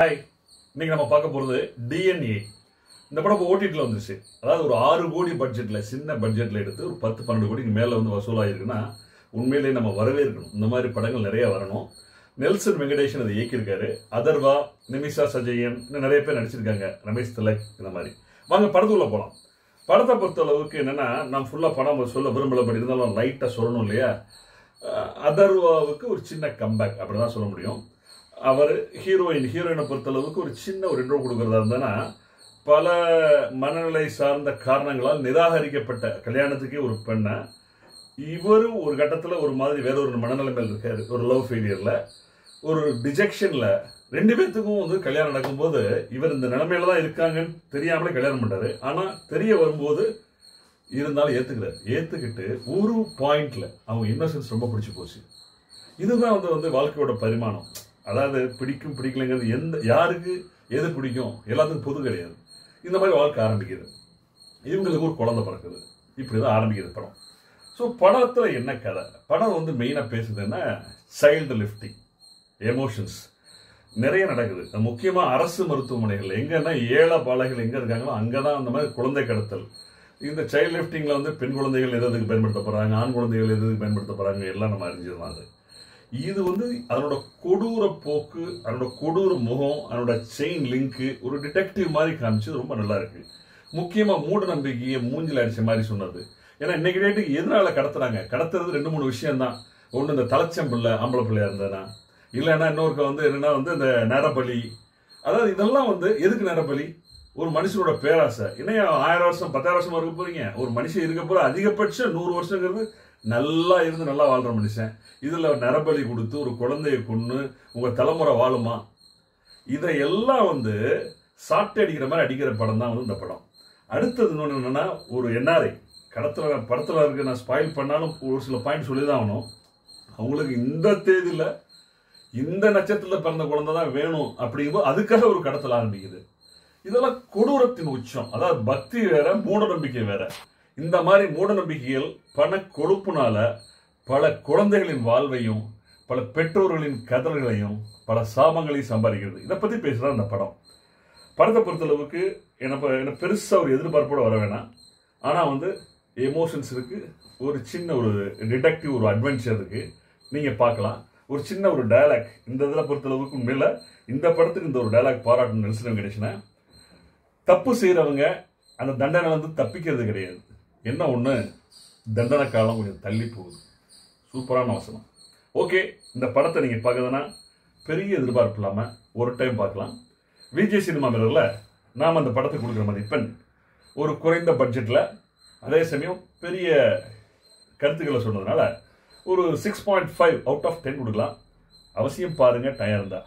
Hi, இன்னைக்கு நம்ம பார்க்க போகிறது டிஎன்ஏ. இந்த படம் ஓடிடியில் வந்துருச்சு. அதாவது ஒரு 6 கோடி பட்ஜெட்டில், சின்ன பட்ஜெட்டில் எடுத்து ஒரு 10-12 கோடிக்கு மேலே வந்து வசூலாகிருக்குன்னா உண்மையிலேயே நம்ம வரவேற்கணும். இந்த மாதிரி படங்கள் நிறைய வரணும். நெல்சன் வெங்கடேஷன் அதை இயக்கியிருக்காரு. அதர்வா, நிமிஷா சஜயன், இன்னும் நிறைய பேர் நடிச்சிருக்காங்க. ரமேஷ் திலக், இந்த மாதிரி. வாங்க படத்துக்குள்ள போகலாம். படத்தை பொறுத்த அளவுக்கு என்னன்னா, நான் ஃபுல்லாக படம் சொல்ல விரும்பல, பட் இருந்தாலும் லைட்டாக சொல்லணும் இல்லையா. அதர்வாவுக்கு ஒரு சின்ன கம்பேக் அப்படிதான் சொல்ல முடியும். அவர் ஹீரோயினை பொறுத்தளவுக்கு ஒரு சின்ன ஒரு இன்ட்ரோ கொடுக்கறதா இருந்ததுன்னா, பல மனநிலை சார்ந்த காரணங்களால் நிராகரிக்கப்பட்ட கல்யாணத்துக்கே ஒரு பெண்ணை இவரு ஒரு கட்டத்தில் ஒரு மாதிரி வேற ஒரு மனநிலைமையில் இருக்காரு. ஒரு லவ் ஃபெயிலியர்ல, ஒரு டிஜெக்ஷன்ல, 2 பேர்த்துக்கும் வந்து கல்யாணம் நடக்கும்போது இவர் இந்த நிலைமையில தான் இருக்காங்கன்னு தெரியாமலே கல்யாணம் பண்றாரு. ஆனா தெரிய வரும்போது இருந்தாலும் ஏத்துக்கிட்டு ஒரு பாயிண்ட்ல அவங்க இன்னசென்ஸ் ரொம்ப பிடிச்சு போச்சு. இதுதான் வந்து வாழ்க்கையோட பரிமாணம். அதாவது பிடிக்கும் பிடிக்கலைங்கிறது யாருக்கு எது பிடிக்கும் எல்லாத்துக்கும் பொது கிடையாது. இந்த மாதிரி வாழ்க்கை ஆரம்பிக்குது. இவங்களுக்கு ஒரு குழந்தை பிறக்குது. இப்படிதான் ஆரம்பிக்குது படம். ஸோ படத்துல என்ன கதை? படம் வந்து மெயினா பேசுதுன்னா சைல்டு லிஃப்டிங், எமோஷன்ஸ் நிறைய நடக்குது. முக்கியமா அரசு மருத்துவமனைகள் எங்கன்னா ஏழை பாலைகள் எங்க இருக்காங்களோ அங்கதான் அந்த மாதிரி குழந்தை கடத்தல். இந்த சைல்டு லிஃப்டிங்ல வந்து பெண் குழந்தைகள் எதுக்கு பயன்படுத்த போறாங்க, ஆண் குழந்தைகள் எதுக்கு பயன்படுத்த போறாங்க, எல்லாம் நம்ம அறிஞ்சிடலாம். அது இது வந்து அதனோட கொடூர போக்கு, அதனோட கொடூர முகம், அதனோட செயின் லிங்க் ஒரு டிடெக்டிவ் மாதிரி காமிச்சு ரொம்ப நல்லா இருக்கு. முக்கியமா மூட நம்பிக்கையை மூஞ்சில் அடிச்ச மாதிரி சொன்னது. ஏன்னா இன்னைக்கு டேட்டுக்கு எதனால கடத்துறாங்க? கடத்துறது 2-3 விஷயம் தான். ஒன்று இந்த தலைச்சம்பிள்ளை ஆம்பளை பிள்ளையா இருந்ததுன்னா, இல்லைன்னா இன்னொருக்க வந்து என்னன்னா வந்து இந்த நரபலி. அதாவது இதெல்லாம் வந்து எதுக்கு நரபலி? ஒரு மனுஷனோட பேராசை. இன்னும் 1000 வருஷம் 10,000 வருஷமா இருக்க போறீங்க. ஒரு மனுஷன் இருக்க போற அதிகபட்சம் 100 வருஷங்கிறது நல்லா இருந்து நல்லா வாழ்ற மனுஷன். இதுல நரபலி கொடுத்து ஒரு குழந்தைய கொன்னு உங்க தலைமுறை வாழுமா? இதையெல்லாம் வந்து சாட்டை அடிக்கிற மாதிரி அடிக்கிற படம் தான் வந்து இந்த படம். அடுத்தது இன்னொன்று என்னன்னா, ஒரு என்ஆர்ஐ படத்துல இருக்கு. நான் ஸ்பாயில் பண்ணாலும் ஒரு சில பாயிண்ட் சொல்லிதான் ஆகணும். அவங்களுக்கு இந்த தேதியில இந்த நட்சத்திரத்துல பிறந்த குழந்தை தான் வேணும் அப்படிங்கும்போது அதுக்காக ஒரு கடத்தல் ஆரம்பிக்குது. இதெல்லாம் கொடூரத்தின் உச்சம். அதாவது பக்தி வேற, மூட நம்பிக்கை வேற. இந்த மாதிரி மூட நம்பிக்கைகள் பண கொழுப்புனால பல குழந்தைகளின் வாழ்வையும், பல பெற்றோர்களின் கதல்களையும், பல சாபங்களையும் சம்பாதிக்கிறது. இதை பத்தி பேசுறா இந்த படம். படத்தை பொறுத்தளவுக்கு என்ன பெருசா ஒரு எதிர்பார்ப்போட வர வேணாம். ஆனா வந்து எமோஷன்ஸ் இருக்கு, ஒரு சின்ன ஒரு டிடெக்டிவ், ஒரு அட்வென்ச்சர் இருக்கு. நீங்க பார்க்கலாம். ஒரு சின்ன ஒரு டயலாக் இந்த இதில் பொறுத்தளவுக்கு உண்மையில இந்த படத்துக்கு இந்த ஒரு டயலாக் பாராட்டணும் நெல்சன் வெங்கடேஷனை. தப்பு செய்யறவங்க அந்த தண்டனை வந்து தப்பிக்கிறது கிடையாது. என்ன ஒண்ணு, தண்டனை காலம் கொஞ்சம் தள்ளி போகுது. சூப்பரான வசனம். ஓகே, இந்த படத்தை நீங்க பார்க்கறதுன்னா பெரிய எதிர்பார்ப்பு இல்லாம ஒரு டைம் பார்க்கலாம். விஜய் சினிமா மிரர்ல நாம அந்த படத்துக்கு கொடுக்குற மதிப்பெண் ஒரு குறைந்த பட்ஜெட்ல, அதே சமயம் பெரிய கருத்துக்களை சொன்னதுனால ஒரு 6.5 out of 10 கொடுக்கலாம். அவசியம் பாருங்க, டயம் இருந்தா.